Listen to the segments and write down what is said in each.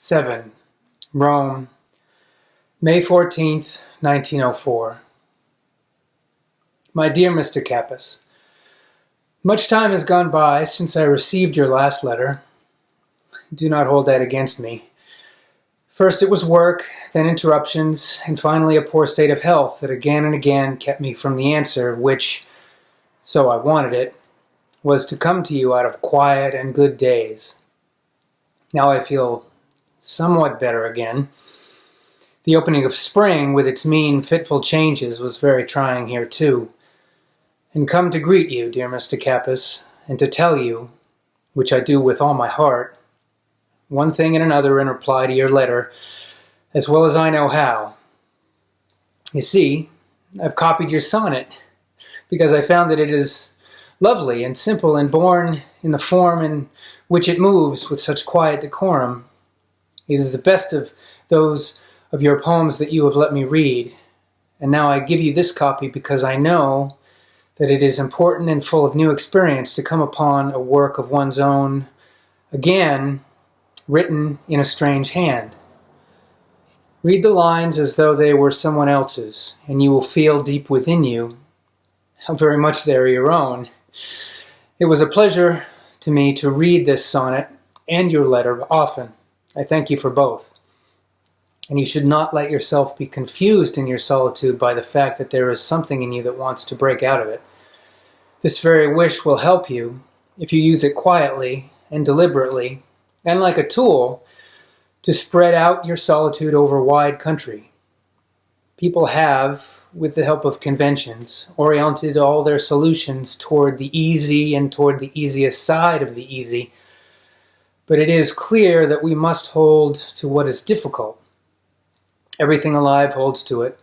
7. Rome, May 14th, 1904. My dear Mr. Capus, much time has gone by since I received your last letter. Do not hold that against me. First it was work, then interruptions, and finally a poor state of health that again and again kept me from the answer which, so I wanted it, was to come to you out of quiet and good days. Now I feel somewhat better again. The opening of spring, with its mean, fitful changes, was very trying here too. And come to greet you, dear Mr. Capus, and to tell you, which I do with all my heart, one thing and another in reply to your letter, as well as I know how. You see, I've copied your sonnet, because I found that it is lovely and simple and born in the form in which it moves with such quiet decorum. It is the best of those of your poems that you have let me read, and now I give you this copy because I know that it is important and full of new experience to come upon a work of one's own, again, written in a strange hand. Read the lines as though they were someone else's, and you will feel deep within you how very much they are your own. It was a pleasure to me to read this sonnet and your letter often. I thank you for both. And you should not let yourself be confused in your solitude by the fact that there is something in you that wants to break out of it. This very wish will help you if you use it quietly and deliberately, and like a tool, to spread out your solitude over wide country. People have, with the help of conventions, oriented all their solutions toward the easy and toward the easiest side of the easy, but it is clear that we must hold to what is difficult. Everything alive holds to it.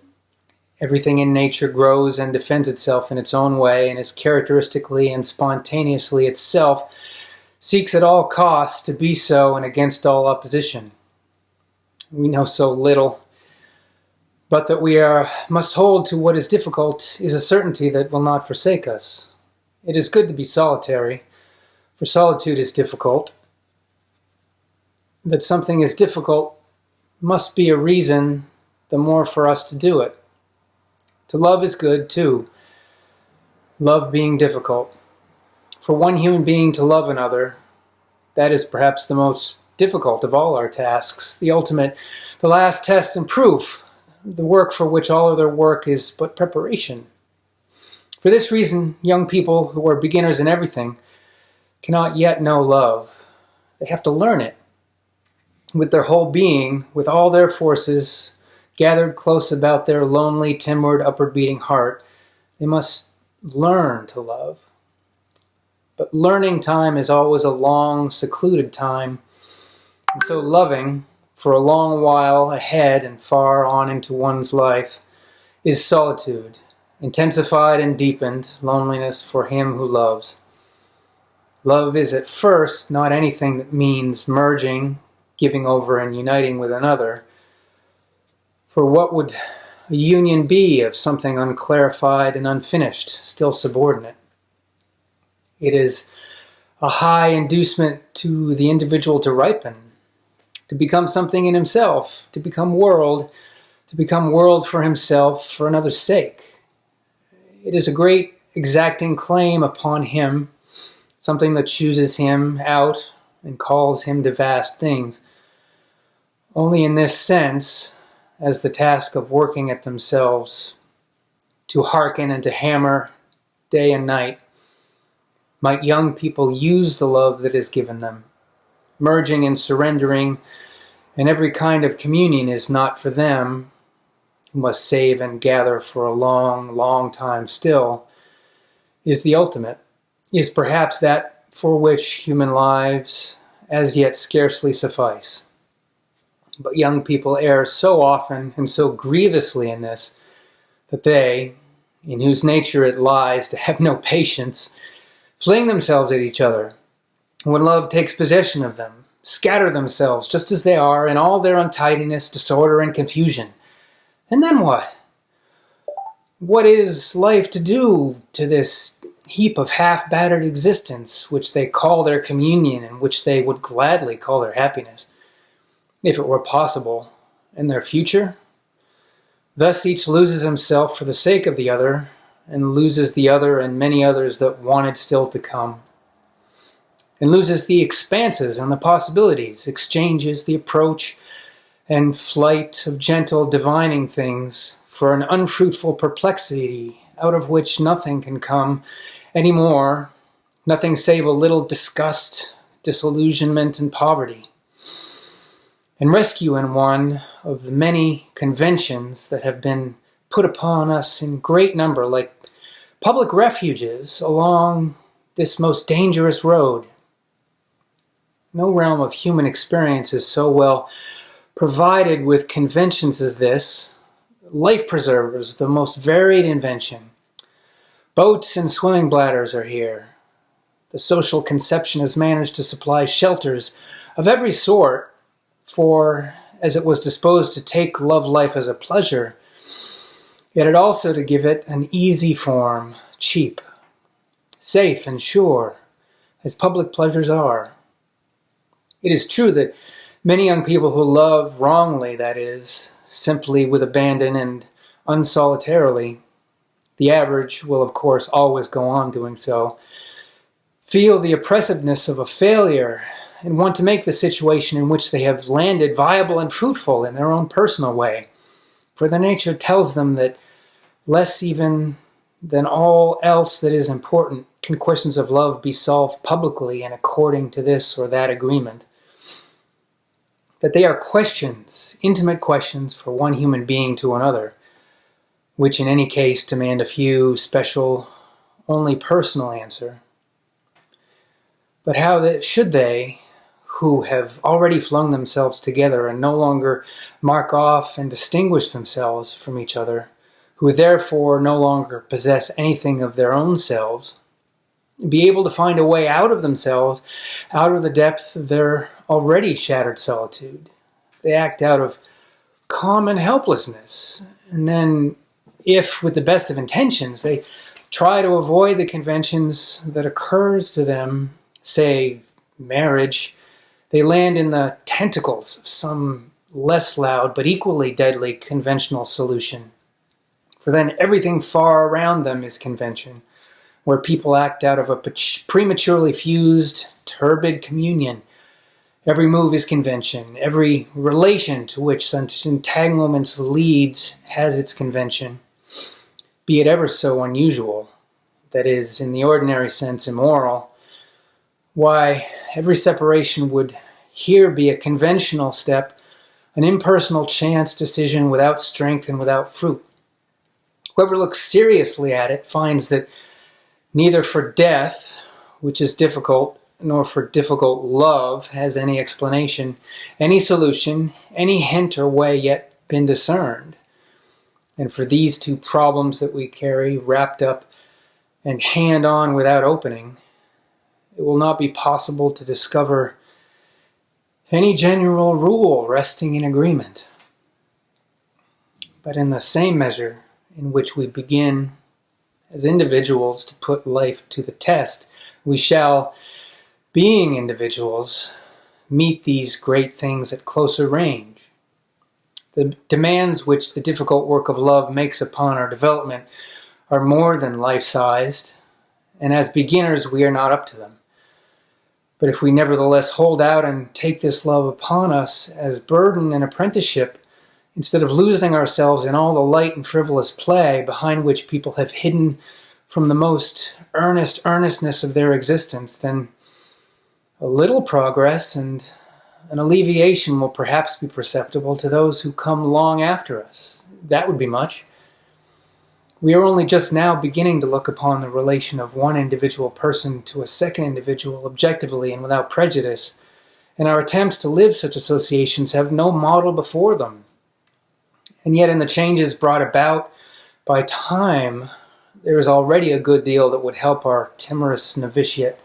Everything in nature grows and defends itself in its own way, and is characteristically and spontaneously itself, seeks at all costs to be so and against all opposition. We know so little, but that we must hold to what is difficult is a certainty that will not forsake us. It is good to be solitary, for solitude is difficult. That something is difficult must be a reason the more for us to do it. To love is good, too, love being difficult. For one human being to love another, that is perhaps the most difficult of all our tasks, the ultimate, the last test and proof, the work for which all other work is but preparation. For this reason, young people who are beginners in everything cannot yet know love. They have to learn it. With their whole being, with all their forces gathered close about their lonely, timid, upward-beating heart, they must learn to love. But learning time is always a long, secluded time, and so loving, for a long while ahead and far on into one's life, is solitude, intensified and deepened loneliness for him who loves. Love is at first not anything that means merging, giving over and uniting with another. For what would a union be of something unclarified and unfinished, still subordinate? It is a high inducement to the individual to ripen, to become something in himself, to become world for himself for another's sake. It is a great exacting claim upon him, something that chooses him out and calls him to vast things. Only in this sense, as the task of working at themselves, to hearken and to hammer day and night, might young people use the love that is given them. Merging and surrendering, and every kind of communion is not for them, who must save and gather for a long, long time still, is the ultimate, is perhaps that for which human lives as yet scarcely suffice. But young people err so often and so grievously in this, that they, in whose nature it lies to have no patience, fling themselves at each other. When love takes possession of them, scatter themselves just as they are in all their untidiness, disorder, and confusion. And then what? What is life to do to this heap of half-battered existence which they call their communion and which they would gladly call their happiness? if it were possible, in their future. Thus each loses himself for the sake of the other, and loses the other and many others that wanted still to come, and loses the expanses and the possibilities, exchanges, the approach and flight of gentle divining things for an unfruitful perplexity out of which nothing can come any more, nothing save a little disgust, disillusionment, and poverty, and rescue in one of the many conventions that have been put upon us in great number like public refuges along this most dangerous road. No realm of human experience is so well provided with conventions as this. Life preservers, the most varied invention. Boats and swimming bladders are here. The social conception has managed to supply shelters of every sort, for as it was disposed to take love life as a pleasure, yet it also to give it an easy form, cheap, safe and sure, as public pleasures are. It is true that many young people who love wrongly, that is, simply with abandon and unsolitarily, the average will of course always go on doing so, feel the oppressiveness of a failure and want to make the situation in which they have landed viable and fruitful in their own personal way. For their nature tells them that less even than all else that is important can questions of love be solved publicly and according to this or that agreement. That they are questions, intimate questions for one human being to another, which in any case demand a few special, only personal answer. But how should they, who have already flung themselves together and no longer mark off and distinguish themselves from each other, who therefore no longer possess anything of their own selves, be able to find a way out of themselves, out of the depth of their already shattered solitude? They act out of common helplessness, and then, if with the best of intentions, they try to avoid the conventions that occurs to them, say, marriage, they land in the tentacles of some less loud but equally deadly conventional solution. For then everything far around them is convention, where people act out of a prematurely fused, turbid communion. Every move is convention. Every relation to which such entanglements leads has its convention, be it ever so unusual, that is, in the ordinary sense, immoral. Why, every separation would here be a conventional step, an impersonal chance decision without strength and without fruit. Whoever looks seriously at it finds that neither for death, which is difficult, nor for difficult love has any explanation, any solution, any hint or way yet been discerned. And for these two problems that we carry wrapped up and hand on without opening, it will not be possible to discover any general rule resting in agreement. But in the same measure in which we begin as individuals to put life to the test, we shall, being individuals, meet these great things at closer range. The demands which the difficult work of love makes upon our development are more than life-sized, and as beginners we are not up to them. But if we nevertheless hold out and take this love upon us as burden and apprenticeship, instead of losing ourselves in all the light and frivolous play behind which people have hidden from the most earnestness of their existence, then a little progress and an alleviation will perhaps be perceptible to those who come long after us. That would be much. We are only just now beginning to look upon the relation of one individual person to a second individual objectively and without prejudice, and our attempts to live such associations have no model before them. And yet in the changes brought about by time, there is already a good deal that would help our timorous novitiate.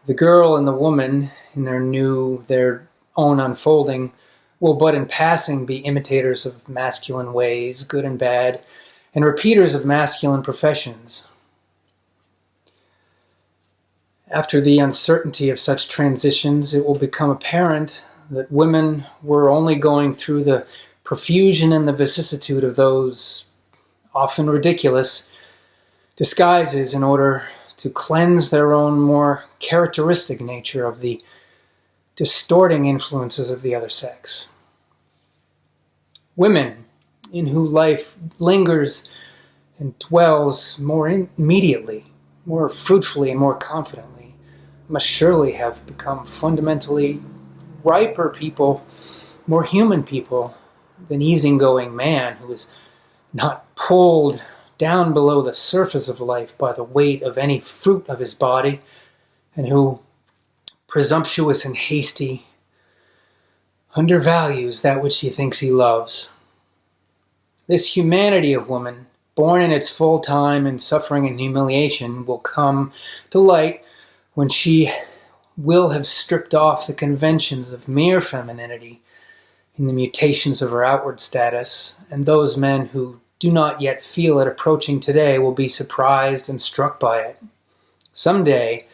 The girl and the woman, in their own unfolding, will but in passing be imitators of masculine ways, good and bad, and repeaters of masculine professions. After the uncertainty of such transitions, it will become apparent that women were only going through the profusion and the vicissitude of those often ridiculous disguises in order to cleanse their own more characteristic nature of the distorting influences of the other sex. Women, in whose life lingers and dwells more immediately, more fruitfully and more confidently, must surely have become fundamentally riper people, more human people than easygoing man who is not pulled down below the surface of life by the weight of any fruit of his body, and who, presumptuous and hasty, undervalues that which he thinks he loves. This humanity of woman, born in its full time in suffering and humiliation, will come to light when she will have stripped off the conventions of mere femininity in the mutations of her outward status, and those men who do not yet feel it approaching today will be surprised and struck by it. Someday,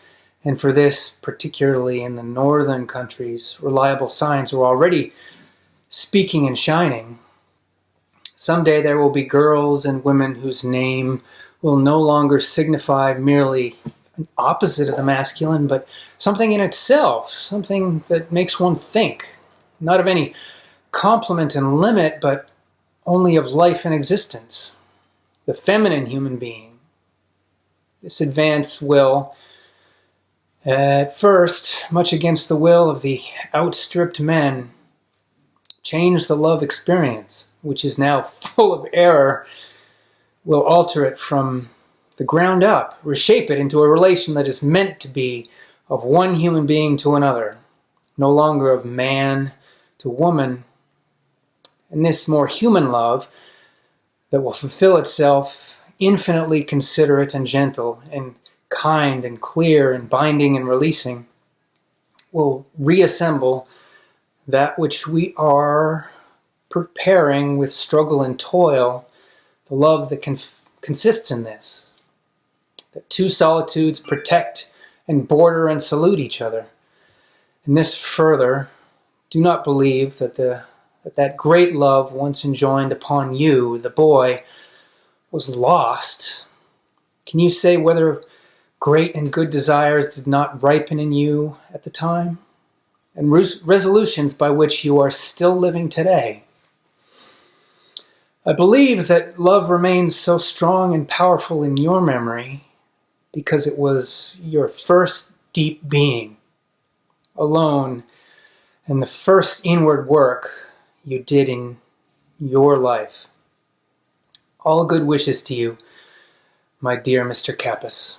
and for this, particularly in the northern countries, reliable signs are already speaking and shining. Someday there will be girls and women whose name will no longer signify merely an opposite of the masculine, but something in itself, something that makes one think, not of any complement and limit, but only of life and existence, the feminine human being. This advance will, at first, much against the will of the outstripped men, change the love experience, which is now full of error, will alter it from the ground up, reshape it into a relation that is meant to be of one human being to another, no longer of man to woman. And this more human love that will fulfill itself infinitely considerate and gentle and kind and clear and binding and releasing will reassemble that which we are preparing with struggle and toil, the love that consists in this, that two solitudes protect and border and salute each other. And this further, do not believe that that great love once enjoined upon you, the boy, was lost. Can you say whether great and good desires did not ripen in you at the time? And resolutions by which you are still living today? I believe that love remains so strong and powerful in your memory because it was your first deep being, alone, and the first inward work you did in your life. All good wishes to you, my dear Mr. Kappas.